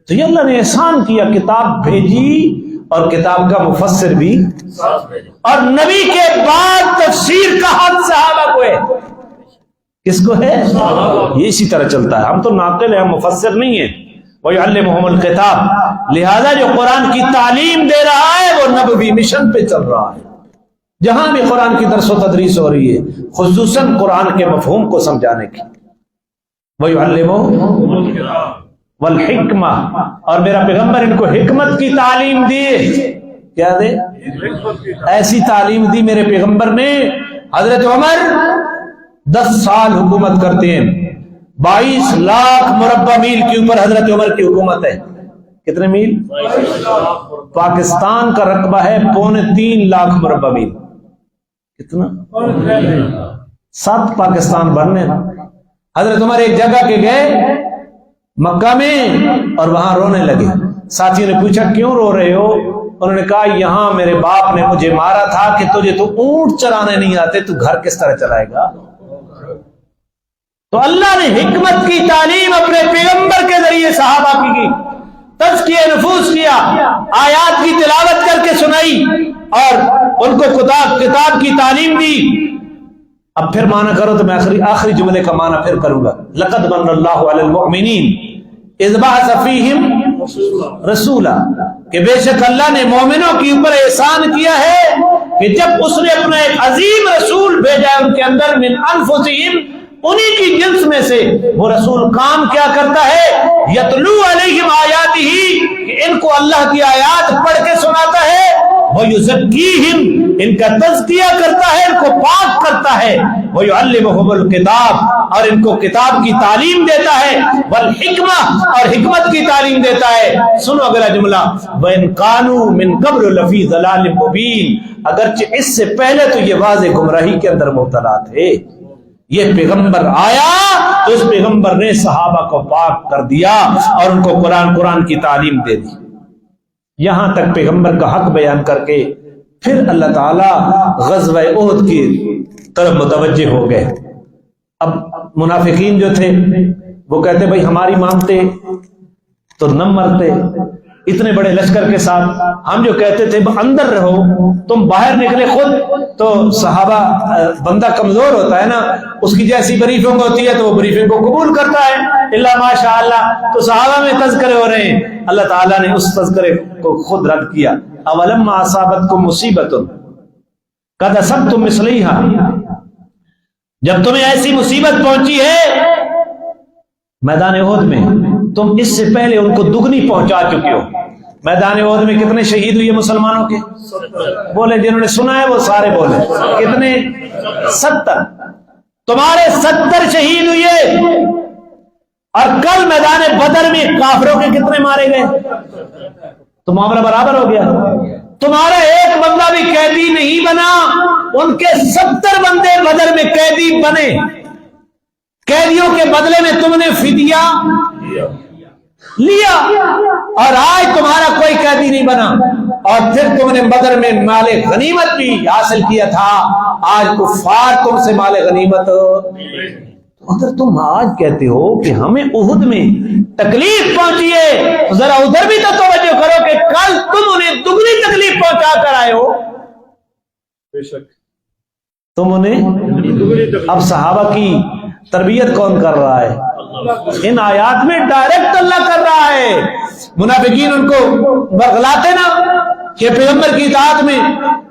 تو یہ اللہ نے احسان کیا کتاب بھیجی اور کتاب کا مفسر بھی اور نبی کے بعد تفسیر کا حق صحابہ کو ہے کس کو ہے یہ اسی طرح چلتا ہے ہم تو ناقل ہیں ہم مفسر نہیں ہیں وَيُعَلِّمُهُمُ الْكِتَابَ لہذا جو قرآن کی تعلیم دے رہا ہے وہ نبوی مشن پہ چل رہا ہے جہاں بھی قرآن کی درس و تدریس ہو رہی ہے خصوصاً قرآن کے مفہوم کو سمجھانے کی وَيُعَلِّمُهُمُ الْحِكْمَةَ وَالْحِكْمَةَ اور میرا پیغمبر ان کو حکمت کی تعلیم دی کیا دے ایسی تعلیم دی میرے پیغمبر نے حضرت عمر 10 سال حکومت کرتے ہیں 22 لاکھ مربع میل کے اوپر حضرت عمر کی حکومت ہے کتنے میل پاکستان کا رقبہ ہے 3.25 لاکھ مربع میل کتنا 7 پاکستان بننے حضرت عمر ایک جگہ کے گئے مکہ میں اور وہاں رونے لگے ساتھیوں نے پوچھا کیوں رو رہے ہو انہوں نے کہا یہاں میرے باپ نے مجھے مارا تھا کہ تجھے تو اونٹ چرانے نہیں آتے تو گھر کس طرح چلائے گا تو اللہ نے حکمت کی تعلیم اپنے پیغمبر کے ذریعے صحابہ کی تزکیہ نفوس کیا آیات کی تلاوت کر کے سنائی اور ان کو کتاب کی تعلیم دی اب پھر معنی کرو تو میں آخری جملے کا معنی پھر کروں گا لقد من اللہ علی المؤمنین اذ بعث فیہم رسولا کہ بے شک اللہ نے مومنوں کے اوپر احسان کیا ہے کہ جب اس نے اپنا ایک عظیم رسول بھیجا ان کے اندر من انفسہم انہی کی جنس میں سے وہ رسول کام کیا کرتا ہے یتلو علیہم آیاتہ کہ ان کو اللہ کی آیات پڑھ کے سناتا ہے وَيُزَكِّيهِمْ ان کا تزکیہ کرتا ہے ان کو پاک کرتا ہے وَيُعَلِّمُهُمُ الْكِتَابَ اور ان کو کتاب کی تعلیم دیتا ہے وَالْحِكْمَةَ اور حکمت کی تعلیم دیتا ہے سنو اگلا جملہ وَإِنْ قَانُوا مِنْ قَبْلُ لَفِي ضَلَالٍ مُبِينٍ اگرچہ اس سے پہلے تو یہ واضح گمراہی کے اندر مبتلا تھے یہ پیغمبر آیا تو اس پیغمبر نے صحابہ کو پاک کر دیا اور ان کو قرآن کی تعلیم دے دی یہاں تک پیغمبر کا حق بیان کر کے پھر اللہ تعالی غزوہ احد کی طرف متوجہ ہو گئے اب منافقین جو تھے وہ کہتے بھائی ہماری مانتے تو نہ مرتے اتنے بڑے لشکر کے ساتھ ہم جو کہتے تھے اندر رہو تم باہر نکلے خود تو صحابہ بندہ کمزور ہوتا ہے نا اس کی جیسی بریفنگ ہوتی ہے تو وہ بریفنگ کو قبول کرتا ہے اللہ ماشاء اللہ تو صحابہ میں تذکرے ہو رہے ہیں اللہ تعالیٰ نے اس تذکرے کو خود رد کیا اولم اصابتکم مصیبت قد اصبتم مثلیھا جب تمہیں ایسی مصیبت پہنچی ہے میدان احد میں تم اس سے پہلے ان کو دگنی پہنچا چکے ہو میدان احد میں کتنے شہید ہوئے مسلمانوں کے بولے جنہوں نے سنا ہے وہ سارے بولے کتنے 70 تمہارے 70 شہید ہوئے اور کل میدان بدر میں کافروں کے کتنے مارے گئے تو معاملہ برابر ہو گیا تمہارا ایک بندہ بھی قیدی نہیں بنا ان کے 70 بندے بدر میں قیدی بنے قیدیوں کے بدلے میں تم نے فدیہ لیا اور آج تمہارا کوئی قیدی نہیں بنا اور پھر تم نے بدر میں مال غنیمت بھی حاصل کیا تھا آج کفار تم سے مال غنیمت اگر تم آج کہتے ہو کہ ہمیں احد میں تکلیف پہنچی ہے ذرا ادھر بھی تو توجہ کرو کہ کل تم انہیں دگنی تکلیف پہنچا کر آئے ہو بے شک تم انہیں اب صحابہ کی تربیت کون کر رہا ہے ان آیات میں ڈائریکٹ اللہ کر رہا ہے منافقین ان کو برگلاتے نا کہ پیغمبر کی اطاعت میں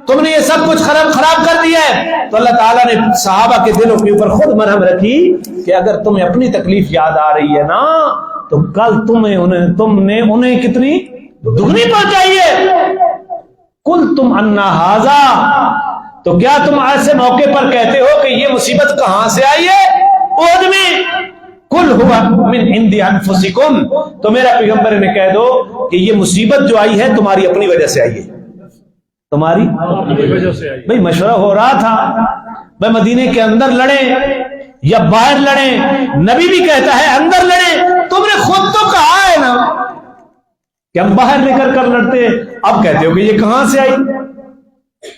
تم نے یہ سب کچھ خراب کر دیا ہے. تو اللہ تعالیٰ نے صحابہ کے دلوں کے اوپر خود مرہم رکھی کہ اگر تمہیں اپنی تکلیف یاد آ رہی ہے نا تو کل تم نے انہیں کتنی دگنی پہنچائی ہے. کل تم انا ہاذا، تو کیا تم ایسے موقع پر کہتے ہو کہ یہ مصیبت کہاں سے آئی ہے احد میں؟ کل ہوا من عند انفسکم، تو میرا پیغمبر نے کہہ دو کہ یہ مصیبت جو آئی ہے تمہاری اپنی وجہ سے آئی ہے. تمہاری وجہ سے آئی. بھئی مشورہ ہو رہا تھا بھئی مدینے کے اندر لڑیں یا باہر لڑیں، نبی بھی کہتا ہے اندر لڑیں. تم نے خود تو کہا ہے نا کہ ہم باہر نکل کر لڑتے، اب کہتے ہو کہ یہ کہاں سے آئی؟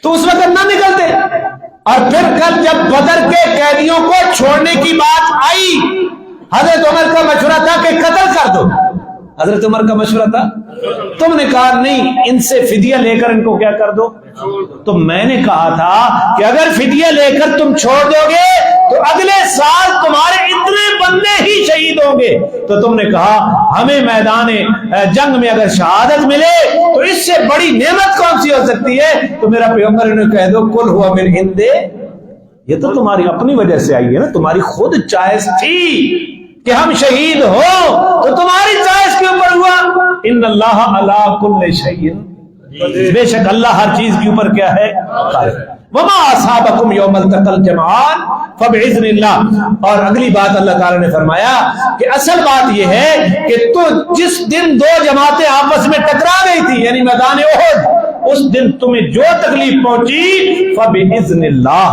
تو اس وقت نہ نکلتے. اور پھر کل جب بدر کے قیدیوں کو چھوڑنے کی بات آئی، حضرت عمر کا مشورہ تھا کہ قتل کر دو. حضرت عمر کا مشورہ تھا، تم نے کہا نہیں ان سے فدیہ لے کر ان کو کیا کر دو. تو میں نے کہا تھا کہ اگر فدیہ لے کر تم چھوڑ دو گے تو اگلے سال تمہارے اتنے بندے ہی شہید ہوں گے. تو تم نے کہا ہمیں میدان جنگ میں اگر شہادت ملے تو اس سے بڑی نعمت کون سی ہو سکتی ہے. تو میرا پیغمبر نے کہہ دو کل ہوا من عند، یہ تو تمہاری اپنی وجہ سے آئی ہے نا، تمہاری خود چوائس تھی کہ ہم شہید ہو تو تمہاری چوائس کے اوپر ہوا. ان اللہ علی کل شیء، بے شک اللہ ہر چیز کے اوپر کیا ہے قادر. وما اصابکم یوم التقى الجمعان فباذن اللہ. اور اگلی بات اللہ تعالی نے فرمایا کہ اصل بات یہ ہے کہ تو جس دن دو جماعتیں آپس میں ٹکرا گئی تھی یعنی میدان احد، اس دن تمہیں جو تکلیف پہنچی فباذن اللہ،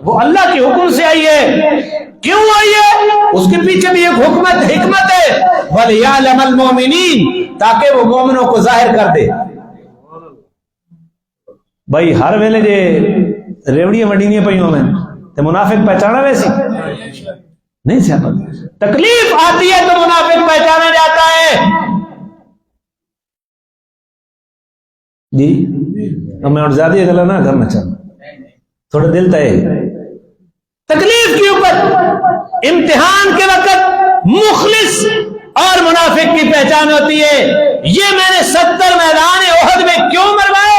وہ اللہ کے حکم سے آئی ہے. کیوں آئی ہے؟ اس کے پیچھے بھی ایک حکمت ہے. وَلِيَعْلَمَ الْمُؤْمِنِينَ، تاکہ وہ مومنوں کو ظاہر کر دے. بھائی ہر ویلے جے ریوڑیاں وڈینیاں پئیوں میں تے منافق پہچانا ویسی نہیں سیاپت. تکلیف آتی ہے تو منافق پہچانا جاتا ہے. جی میں اور زیادہ گلا نہ کرنا چاہتا، تھوڑا دل تے تکلیف کے اوپر امتحان کے وقت مخلص اور منافق کی پہچان ہوتی ہے. یہ میں نے 70 میدان احد میں کیوں مروائے؟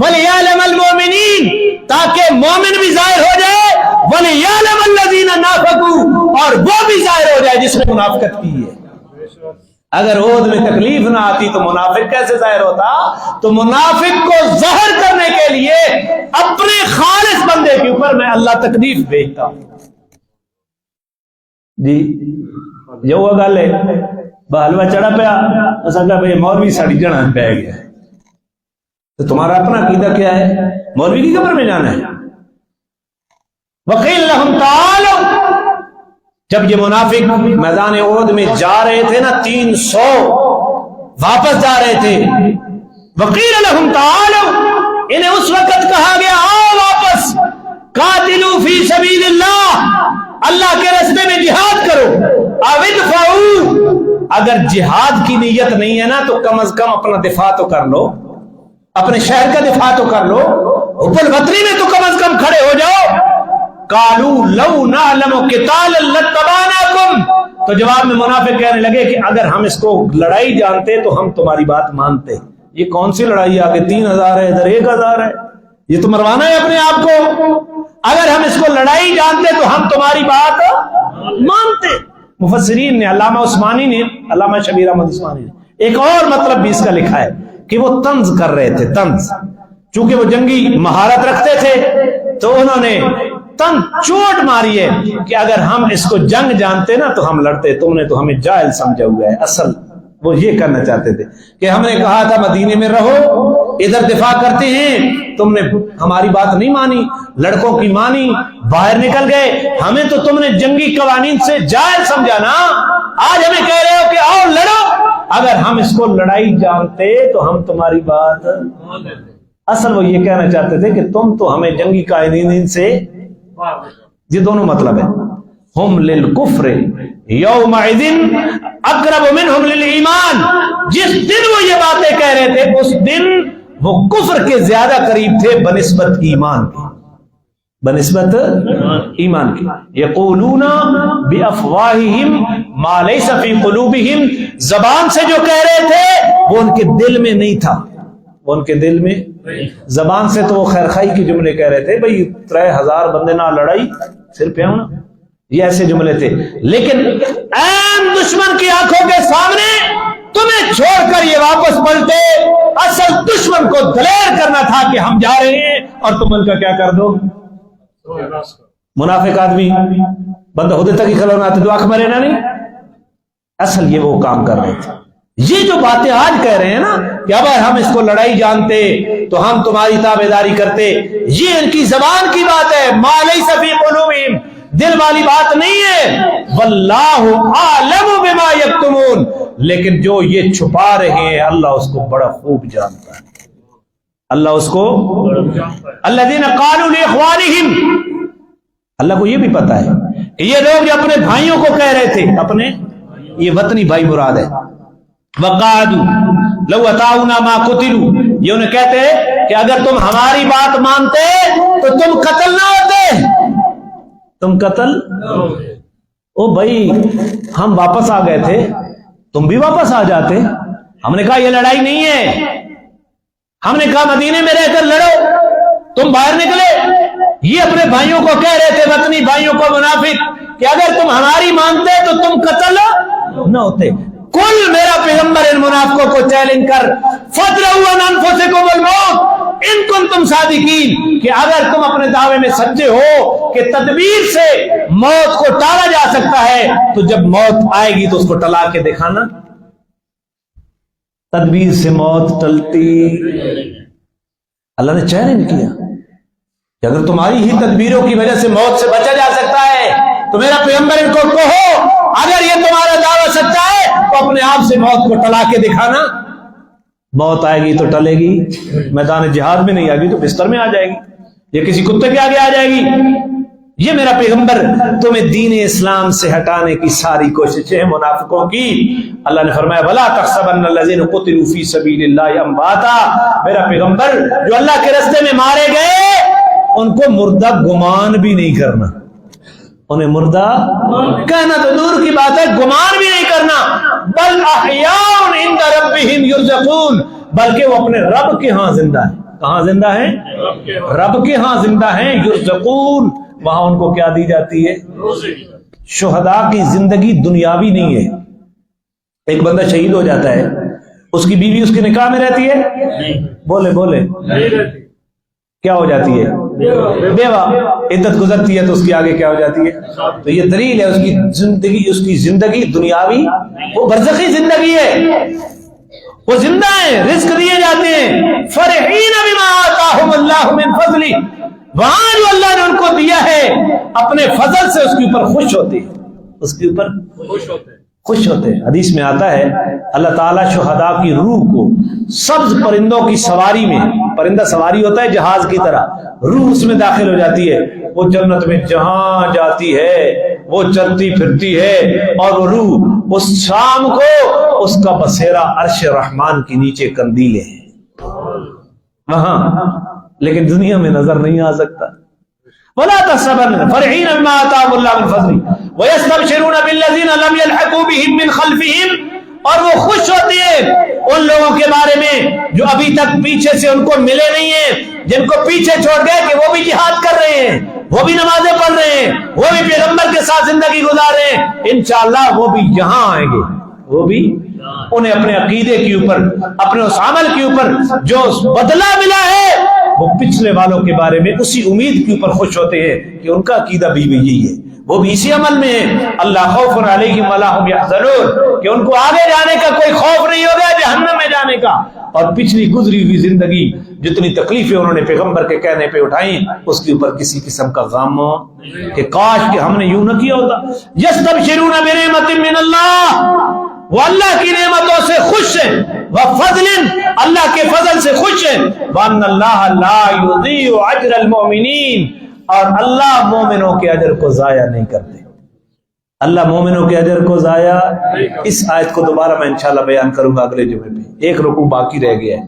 وَلِيَعْلَمَ الْمُؤْمِنِينَ، تاکہ مومن بھی ظاہر ہو جائے، وَلِيَعْلَمَ الَّذِينَ نَافَقُوا، اور وہ بھی ظاہر ہو جائے جس نے منافقت کی ہے. اگر احد میں تکلیف نہ آتی تو منافق کیسے ظاہر ہوتا؟ تو منافق کو ظاہر کرنے کے لیے اپنے خالص بندے کے اوپر میں اللہ تکلیف بھیجتا ہوں. جی جو وہ گل ہے حلوہ چڑھا پیا اساں کہا بھئی مولوی ساڑی جنا پہ گیا ہے، تو تمہارا اپنا عقیدہ کیا ہے؟ مولوی کی قبر میں جانا ہے. وقیل لہم تعالوا، جب یہ منافق میدان احد میں جا رہے تھے نا 300 واپس جا رہے تھے، وقیل لہم تعالوا، انہیں اس وقت کہا گیا آؤ واپس، قاتلوا فی سبیل اللہ، اللہ کے راستے میں جہاد کرو. او ادفعوا، اگر جہاد کی نیت نہیں ہے نا تو کم از کم اپنا دفاع تو کر لو، اپنے شہر کا دفاع تو کر لو، حب الوطنی میں تو کم از کم کھڑے ہو جاؤ. قالوا لو نعلم قتالا لاتبعناکم، تو جواب میں منافق کہنے لگے کہ اگر ہم اس کو لڑائی جانتے تو ہم تمہاری بات مانتے. یہ کون سی لڑائی؟ آگے 3000 ہے ادھر 1000 ہے، یہ تو مروانا ہے اپنے آپ کو. اگر ہم اس کو لڑائی جانتے تو ہم تمہاری بات مانتے. مفسرین نے علامہ عثمانی نے، علامہ شبیر احمد عثمانی نے ایک اور مطلب بھی اس کا لکھا ہے کہ وہ طنز کر رہے تھے. طنز، چونکہ وہ جنگی مہارت رکھتے تھے تو انہوں نے چوٹ ماری ہے کہ اگر ہم اس کو جنگ جانتے نا تو ہم لڑتے، تم نے تو ہمیں جاہل سمجھا ہوا ہے. اصل وہ یہ کرنا چاہتے تھے کہ ہم نے کہا تھا مدینے میں رہو، ادھر دفاع کرتے ہیں، تم نے ہماری بات نہیں مانی، لڑکوں کی مانی، باہر نکل گئے، ہمیں تو تم نے جنگی قوانین سے جاہل سمجھا نا، آج ہمیں کہہ رہے ہو کہ آؤ لڑو. اگر ہم اس کو لڑائی جانتے تو ہم تمہاری بات. اصل وہ یہ کہنا چاہتے تھے کہ تم تو ہمیں جنگی قوانین سے، یہ دونوں مطلب ہے. ہم للکفر یومئذ اقرب منہم للایمان، جس دن وہ یہ باتیں کہہ رہے تھے اس دن وہ کفر کے زیادہ قریب تھے بنسبت ایمان کے، بنسبت ایمان کے. یقولون بافواہہم ما لیس فی قلوبہم، زبان سے جو کہہ رہے تھے وہ ان کے دل میں نہیں تھا، ان کے دل میں زبان سے تو وہ خیر خائی کے جملے کہہ رہے تھے، بھئی 3000 بندے نہ لڑائی صرف ہے نا، یہ ایسے جملے تھے، لیکن عین دشمن کی آنکھوں کے سامنے تمہیں چھوڑ کر یہ واپس پلٹے۔ اصل دشمن کو دلیر کرنا تھا کہ ہم جا رہے ہیں اور تم ان کا کیا کر دو۔ منافق آدمی بندہ ہوتے تک ہی کھلونا آتے تو آنکھ میں رہنا نہیں، اصل یہ وہ کام کر رہے تھے۔ یہ جو باتیں آج کہہ رہے ہیں نا کہ اب ہم اس کو لڑائی جانتے تو ہم تمہاری تابعداری کرتے، یہ ان کی زبان کی بات ہے، ما لیس فی قلوبہم، دل والی بات نہیں ہے۔ واللہ اعلم بما یکتمون، لیکن جو یہ چھپا رہے ہیں اللہ اس کو بڑا خوب جانتا ہے، اللہ اس کو الذین قالوا لاخوانہم، اللہ کو یہ بھی پتا ہے کہ یہ لوگ جو اپنے بھائیوں کو کہہ رہے تھے، اپنے یہ وطنی بھائی مراد ہے، وقعدوا لو اتاؤنا ما قتلوا، یہ انہیں کہتے ہیں کہ اگر تم ہماری بات مانتے تو تم قتل نہ ہوتے، تم قتل او بھائی ہم واپس آ گئے تھے، تم بھی واپس آ جاتے۔ ہم نے کہا یہ لڑائی نہیں ہے، ہم نے کہا مدینے میں رہ کر لڑو، تم باہر نکلے۔ یہ اپنے بھائیوں کو کہہ رہے تھے، وطنی بھائیوں کو منافق، کہ اگر تم ہماری مانتے تو تم قتل نہ ہوتے۔ کل میرا پیغمبر ان منافقوں کو چیلنج کر، فَادْرَؤُوا عَنْ أَنفُسِكُمُ الْمَوْتَ إِن كُنتُمْ صَادِقِينَ، کہ اگر تم اپنے دعوے میں سچے ہو کہ تدبیر سے موت کو ٹالا جا سکتا ہے تو جب موت آئے گی تو اس کو ٹلا کے دکھانا۔ تدبیر سے موت ٹلتی، اللہ نے چیلنج کیا کہ اگر تمہاری ہی تدبیروں کی وجہ سے موت سے بچا جا سکتا ہے تو میرا پیغمبر ان کو کہو اگر یہ تمہارا دعویٰ سچا ہے تو اپنے آپ سے موت کو ٹلا کے دکھانا۔ موت آئے گی تو ٹلے گی، میدان جہاد میں نہیں آئے گی تو بستر میں آ جائے گی، یا کسی کتے کے آگے آ جائے گی۔ یہ میرا پیغمبر تمہیں دین اسلام سے ہٹانے کی ساری کوششیں ہیں منافقوں کی۔ اللہ نے فرمایا وَلَا تَحْسَبَنَّ الَّذِينَ قُتِلُوا فِي سَبِيلِ اللَّهِ أَمْوَاتًا، میرا پیغمبر جو اللہ کے راستے میں مارے گئے ان کو مردہ گمان بھی نہیں کرنا، انہیں مردہ کہنا تو دور کی بات ہے، گمان بھی نہیں کرنا۔ بل احیاء عند ربہم یرزقون، بلکہ وہ اپنے رب کے ہاں زندہ ہیں۔ کہاں زندہ ہیں؟ رب کے ہاں زندہ ہیں، یرزقون، وہاں ان کو کیا دی جاتی ہے؟ شہداء کی زندگی دنیاوی نہیں ہے۔ ایک بندہ شہید ہو جاتا ہے، اس کی بیوی اس کے نکاح میں رہتی ہے؟ بولے بولے کیا ہو جاتی ہے؟ بیوہ۔ عدت گزرتی ہے تو اس کی آگے کیا ہو جاتی ہے؟ تو یہ دلیل ہے اس کی زندگی دنیاوی، وہ برزخی زندگی ہے، وہ زندہ ہیں، رزق دیے جاتے ہیں۔ فرحین بما آتاہم اللہ من فضلہ، وہاں جو اللہ نے ان کو دیا ہے اپنے فضل سے اس کے اوپر خوش ہوتے ہیں، اس کے اوپر خوش ہوتے ہیں۔ حدیث میں آتا ہے اللہ تعالیٰ شہداء کی روح کو سبز پرندوں کی سواری میں، پرندہ سواری ہوتا ہے جہاز کی طرح، روح اس میں داخل ہو جاتی ہے، وہ جنت میں جہاں جاتی ہے وہ چلتی پھرتی ہے، اور وہ روح اس شام کو اس کا بسیرا عرش رحمان کے نیچے قندیلیں ہیں وہاں، لیکن دنیا میں نظر نہیں آ سکتا۔ وَلَا تَحْسَبَنَّ فَرِحِينَ بِمَا آتَاهُمُ اللَّهُ مِن فَضْلِهِ وَيَسْتَبْشِرُونَ بِالَّذِينَ لَمْ يَلْحَقُوا بِهِم مِّن خَلْفِهِمْ، اور وہ خوش ہوتی ہے ان لوگوں کے بارے میں جو ابھی تک پیچھے سے ان کو ملے نہیں ہیں، جن کو پیچھے چھوڑ گئے کہ وہ بھی جہاد کر رہے ہیں، وہ بھی نمازیں پڑھ رہے ہیں، وہ بھی پیغمبر کے ساتھ زندگی گزار رہے ہیں، انشاءاللہ وہ بھی یہاں آئیں گے، وہ بھی انہیں اپنے عقیدے کے اوپر، اپنے اس عمل کے اوپر جو بدلہ ملا ہے وہ پچھلے والوں کے بارے میں اسی امید کے اوپر خوش ہوتے ہیں کہ ان کا عقیدہ بھی یہی ہے، وہ بھی اسی عمل میں ہے۔ اللہ خوف علیہم ولا هم يحزنون، کہ ان کو آگے جانے کا کوئی خوف نہیں ہوگا جہنم میں جانے کا، اور پچھلی گزری ہوئی زندگی جتنی تکلیفیں انہوں نے پیغمبر کے کہنے پہ اٹھائیں اس کے اوپر کسی قسم کا غم کہ کاش کہ ہم نے یوں نہ کیا ہوتا۔ یستبشرون بنعمت من اللہ، وہ اللہ کی نعمتوں سے خوش ہیں، وفضل، اللہ کے فضل سے خوش ہیں، وان اللہ لا یضیع اجر المؤمنین، اور اللہ مومنوں کے اجر کو ضائع نہیں کرتے، اللہ مومنوں کے اجر کو ضائع۔ اس آیت کو دوبارہ میں انشاءاللہ بیان کروں گا اگلے جمعے پہ، ایک رکوع باقی رہ گیا ہے۔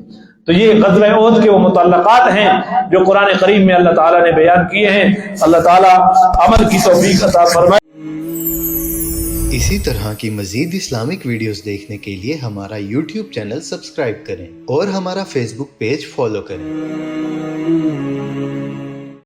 تو یہ غزوہ احد کے وہ متعلقات ہیں جو قرآن کریم میں اللہ تعالیٰ نے بیان کیے ہیں۔ اللہ تعالیٰ عمل کی توفیق عطا فرمائے۔ اسی طرح کی مزید اسلامک ویڈیوز دیکھنے کے لیے ہمارا یوٹیوب چینل سبسکرائب کریں اور ہمارا فیس بک پیج فالو کریں۔